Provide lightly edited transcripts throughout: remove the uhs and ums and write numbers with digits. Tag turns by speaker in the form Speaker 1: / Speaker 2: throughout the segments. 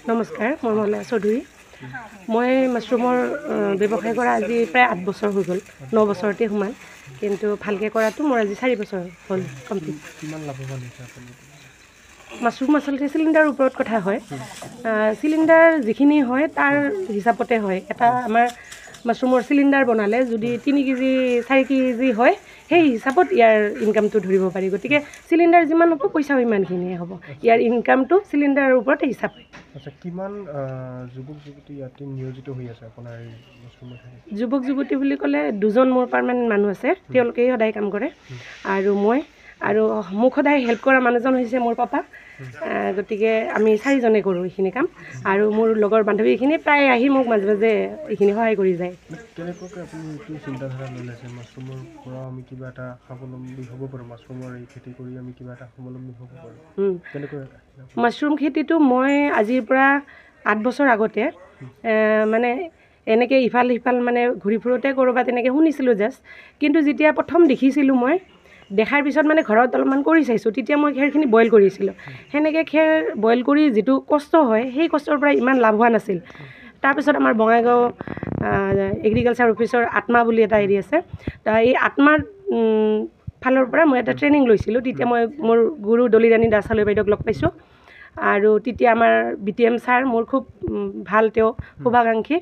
Speaker 1: নমস্কাৰ, মই মলয়া চৌধুৰী। মই মাছৰুমৰ ব্যৱসায় কৰা আজি প্ৰায় 8 বছৰ হৈ গ'ল। 9 বছৰতে সোমাল, কিন্তু ভালকৈ কৰাটো মোৰ আজি 4 বছৰ হ'ল কমপ্লিট। মাছৰুম আচলতে চিলিণ্ডাৰৰ ওপৰত কথা হয়। চিলিণ্ডাৰ যিখিনি হয় তাৰ হিচাপতে হয়। এটা আমাৰ মাছৰুমৰ চিলিণ্ডাৰ বনালে যদি 3 কেজি 4 কেজি হয়, সেই হিচাপত ইয়াৰ ইনকামটো ধৰিব পাৰি। গতিকে চিলিণ্ডাৰ যিমান হ'ব পইচাও ইমানখিনিয়ে হ'ব। ইয়াৰ ইনকামটো চিলিণ্ডাৰৰ ওপৰতে হিচাপ হয়।
Speaker 2: আচ্ছা, কিমান যুৱক যুৱতী ইয়াতে নিয়োজিত হৈ আছে আপোনাৰ এই মাছৰুমৰ ঠাইত?
Speaker 1: যুৱক যুৱতী বুলি ক'লে 2জন মোৰ পাৰ্মানেণ্ট মানুহ আছে, তেওঁলোকেই সদায় কাম কৰে। আৰু মই আৰু মোক সদায় হেল্প কৰা মানুহজন হৈছে মোৰ পাপা। গতিকে আমি 4জনে কৰোঁ এইখিনি কাম। আৰু মোৰ লগৰ বান্ধৱীখিনি প্ৰায় আহি মোক মাজে মাজে এইখিনি সহায় কৰি যায়।
Speaker 2: কেনেকুৱাকৈ আপুনি এইটো চিন্তাধাৰা লৈ লৈছে মাছৰুমৰ পৰা আমি কিবা এটা স্বাৱলম্বী হ'ব পাৰোঁ, মাছৰুমৰ এই খেতি কৰি আমি কিবা এটা স্বাৱলম্বী হ'ব পাৰোঁ? কেনেকৈ?
Speaker 1: মাছৰুম খেতিটো মই আজিৰ পৰা 8 বছৰ আগতে মানে এনেকৈ ইফাল সিফাল মানে ঘূৰি ফুৰোঁতে ক'ৰবাত তেনেকৈ শুনিছিলোঁ জাষ্ট। কিন্তু যেতিয়া প্ৰথম দেখিছিলোঁ মই দেখাৰ পিছত মানে ঘৰত অলপমান কৰি চাইছোঁ, তেতিয়া মই খেৰখিনি বইল কৰিছিলোঁ। সেনেকৈ খেৰ বইল কৰি যিটো কষ্ট হয়, সেই কষ্টৰ পৰা ইমান লাভ হোৱা নাছিল। তাৰপিছত আমাৰ বঙাইগাঁও এগ্ৰিকালচাৰ অফিচৰ আত্মা বুলি এটা এৰি আছে, এই আত্মাৰ ফালৰ পৰা মই এটা ট্ৰেইনিং লৈছিলোঁ। তেতিয়া মই মোৰ গুৰু দলিৰাণী দাস হালৈ বাইদেউক লগ পাইছোঁ। আৰু তেতিয়া আমাৰ BTM ছাৰ মোৰ খুব ভাল, তেওঁ শুভাকাংক্ষী,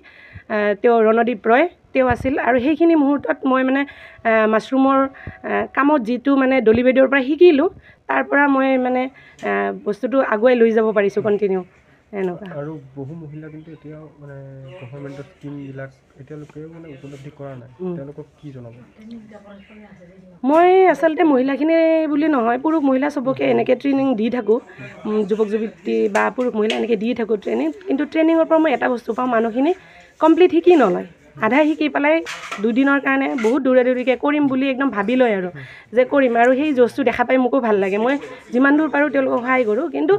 Speaker 1: তেওঁ ৰণদীপ ৰয় তেওঁ আছিল। আৰু সেইখিনি মুহূৰ্তত মই মানে মাছৰুমৰ কামত যিটো মানে দলি বাইদেউৰ পৰা শিকিলোঁ, তাৰ পৰা মই মানে বস্তুটো আগুৱাই লৈ যাব পাৰিছোঁ কণ্টিনিউ এনেকুৱা।
Speaker 2: আৰু বহু মহিলা কিন্তু এতিয়াও মানে গভৰ্ণমেণ্টৰ স্কিমবিলাক এতিয়ালৈকেও মানে উপলব্ধি কৰা নাই, তেওঁলোকক কি জনাব?
Speaker 1: মই আচলতে মহিলাখিনি বুলি নহয়, পুৰুষ মহিলা চবকে এনেকৈ ট্ৰেইনিং দি থাকোঁ। যুৱক যুৱতী বা পুৰুষ মহিলা এনেকৈ দি থাকোঁ ট্ৰেইনিং। কিন্তু ট্ৰেইনিঙৰ পৰা মই এটা বস্তু পাওঁ, মানুহখিনি কমপ্লিট শিকি নলয়। আধা শিকি পেলাই 2 দিনৰ কাৰণে বহুত দৌৰা দৌৰিকৈ কৰিম বুলি একদম ভাবি লয় আৰু যে কৰিম, আৰু সেই বস্তু দেখা পাই মোকো ভাল লাগে। মই যিমান দূৰ পাৰোঁ তেওঁলোকক সহায় কৰোঁ, কিন্তু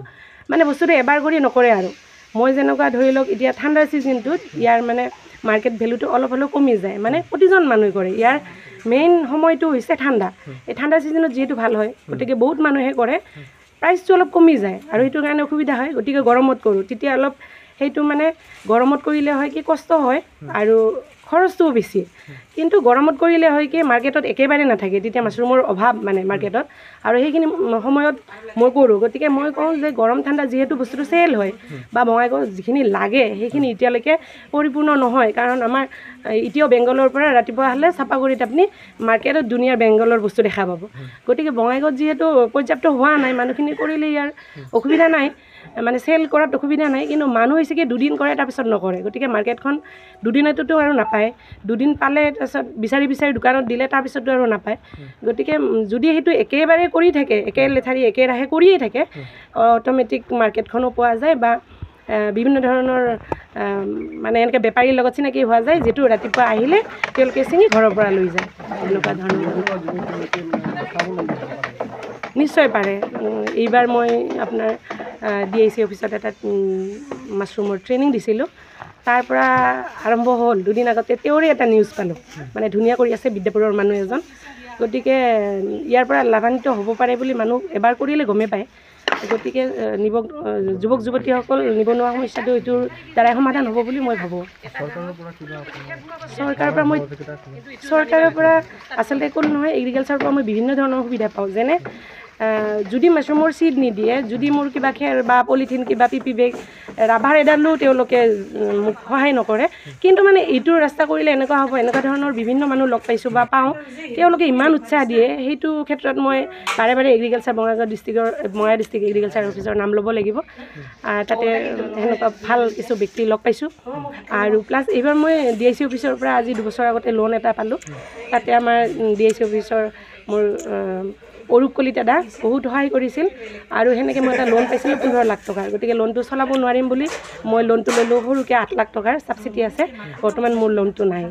Speaker 1: মানে বস্তুটো এবাৰ কৰি নকৰে আৰু। মই যেনেকুৱা ধৰি লওক এতিয়া ঠাণ্ডাৰ ছিজনটোত ইয়াৰ মানে মাৰ্কেট ভেলুটো অলপ হ'লেও কমি যায়, মানে প্ৰতিজন মানুহে কৰে। ইয়াৰ মেইন সময়টো হৈছে ঠাণ্ডা। এই ঠাণ্ডা ছিজনত যিহেতু ভাল হয়, গতিকে বহুত মানুহে কৰে, প্ৰাইচটো অলপ কমি যায় আৰু সেইটো কাৰণে অসুবিধা হয়। গতিকে গৰমত কৰোঁ, তেতিয়া অলপ সেইটো মানে গৰমত কৰিলে হয় কি কষ্ট হয় আৰু খৰচটোও বেছি। কিন্তু গৰমত কৰিলে হয় কি মাৰ্কেটত একেবাৰে নাথাকে, তেতিয়া মাছৰুমৰ অভাৱ মানে মাৰ্কেটত, আৰু সেইখিনি সময়ত মই কৰোঁ। গতিকে মই কওঁ যে গৰম ঠাণ্ডা যিহেতু বস্তুটো চেল হয় বা বঙাইগাঁৱত যিখিনি লাগে সেইখিনি এতিয়ালৈকে পৰিপূৰ্ণ নহয়। কাৰণ আমাৰ এতিয়াও বেংগলৰ পৰা ৰাতিপুৱা হ'লে চাপাগুৰিত আপুনি মাৰ্কেটত দুনিয়াৰ বেংগলৰ বস্তু দেখা পাব। গতিকে বঙাইগাঁৱত যিহেতু পৰ্যাপ্ত হোৱা নাই, মানুহখিনি কৰিলে ইয়াৰ অসুবিধা নাই, মানে চেল কৰাত অসুবিধা নাই। কিন্তু মানুহ হৈছে কি 2 দিন কৰে তাৰপিছত নকৰে। গতিকে মাৰ্কেটখন 2 দিনততো আৰু নাপায়, 2 দিন পালে তাৰপিছত বিচাৰি বিচাৰি দোকানত দিলে তাৰপিছতো আৰু নাপায়। গতিকে যদি সেইটো একেবাৰে কৰি থাকে, একে লেঠাৰি একেৰাহে কৰিয়ে থাকে, অট'মেটিক মাৰ্কেটখনো পোৱা যায় বা বিভিন্ন ধৰণৰ মানে এনেকৈ বেপাৰীৰ লগত চিনাকি হোৱা যায়, যিটো ৰাতিপুৱা আহিলে তেওঁলোকে ছিঙি ঘৰৰ পৰা লৈ যায়। এনেকুৱা ধৰণৰ নিশ্চয় পাৰে। এইবাৰ মই আপোনাৰ DIC অফিচত এটা মাছৰুমৰ ট্ৰেইনিং দিছিলোঁ, তাৰ পৰা আৰম্ভ হ'ল। 2 দিন আগতে তেওঁৰে এটা নিউজ পালোঁ, মানে ধুনীয়া কৰি আছে বিদ্যাপুৰৰ মানুহ এজন। গতিকে ইয়াৰ পৰা লাভান্বিত হ'ব পাৰে বুলি মানুহ এবাৰ কৰিলে গমেই পায়। গতিকে যুৱক যুৱতীসকল নিবনুৱা সমস্যাটো এইটোৰ দ্বাৰাই সমাধান হ'ব বুলি মই ভাবোঁ। চৰকাৰৰ পৰা আচলতে ক'লো নহয়, এগ্ৰিকালচাৰৰ পৰা মই বিভিন্ন ধৰণৰ সুবিধা পাওঁ। যেনে যদি মাছৰুমৰ চিড নিদিয়ে, যদি মোৰ কিবা খেৰ বা পলিথিন কিবা PP বেগ ৰাবাৰ এডালো তেওঁলোকে মোক সহায় নকৰে, কিন্তু মানে এইটো ৰাস্তা কৰিলে এনেকুৱা হ'ব, এনেকুৱা ধৰণৰ বিভিন্ন মানুহ লগ পাইছোঁ বা পাওঁ, তেওঁলোকে ইমান উৎসাহ দিয়ে। সেইটো ক্ষেত্ৰত মই বাৰে বাৰে এগ্ৰিকালচাৰ বঙাইগাঁও ডিষ্ট্ৰিক্ট এগ্ৰিকালচাৰ অফিচৰ নাম ল'ব লাগিব। তাতে সেনেকুৱা ভাল কিছু ব্যক্তি লগ পাইছোঁ। আৰু প্লাছ এইবাৰ মই DIC অফিচৰ পৰা আজি 2 বছৰ আগতে লোন এটা পালোঁ। তাতে আমাৰ DIC অফিচৰ মোৰ অৰূপ কলিতা দা বহুত সহায় কৰিছিল, আৰু সেনেকৈ মই এটা লোন পাইছিলোঁ 15 লাখ টকাৰ। গতিকে লোনটো চলাব নোৱাৰিম বুলি মই লোনটো ল'লোঁ, সৰুকৈ 8 লাখ টকাৰ ছাবচিডি আছে। বৰ্তমান মোৰ লোনটো নাই।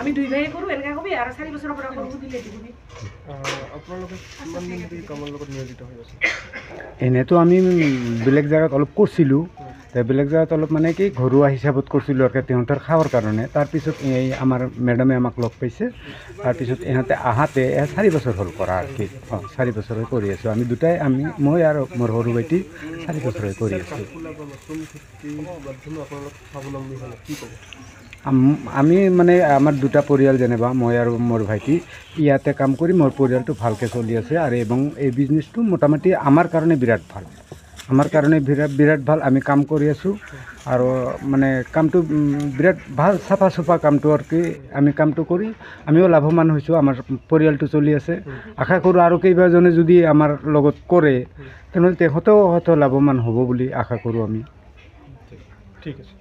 Speaker 1: আমি 2 ভাই কৰোঁ, এনেকৈ ক'বি আৰু 4 বছৰৰ পৰা কৰোঁ দিলে দিবি।
Speaker 3: এনেতো আমি বেলেগ জেগাত অলপ কৰিছিলোঁ, বেলেগ জেগাত অলপ মানে কি ঘৰুৱা হিচাপত কৰিছিলোঁ আৰু সিহঁতৰ খাবৰ কাৰণে। তাৰপিছত এই আমাৰ মেডামে আমাক লগ পাইছে, তাৰপিছত ইহঁতে আহাতে 4 বছৰ হ'ল কৰা আৰু কি। 4 বছৰ হৈ কৰি আছোঁ আমি দুটাই, মই আৰু মোৰ সৰু ভাইটি 4 বছৰ হৈ কৰি আছোঁ। আমি মানে আমাৰ দুটা পৰিয়াল, যেনিবা মই আৰু মোৰ ভাইটি ইয়াতে কাম কৰি মোৰ পৰিয়ালটো ভালকৈ চলি আছে। আৰু এবং এই বিজনেছটো মোটামুটি আমাৰ কাৰণে বিৰাট ভাল, আমাৰ কাৰণে বিৰাট ভাল। আমি কাম কৰি আছোঁ আৰু মানে কামটো বিৰাট ভাল, চাফা চুফা কামটো আৰু কি। আমি কামটো কৰি আমিও লাভৱান হৈছোঁ, আমাৰ পৰিয়ালটো চলি আছে। আশা কৰোঁ আৰু কেইবাজনে যদি আমাৰ লগত কৰে তেনেহ'লে তেখেতেও হয়তো লাভৱান হ'ব বুলি আশা কৰোঁ আমি।
Speaker 2: ঠিক আছে।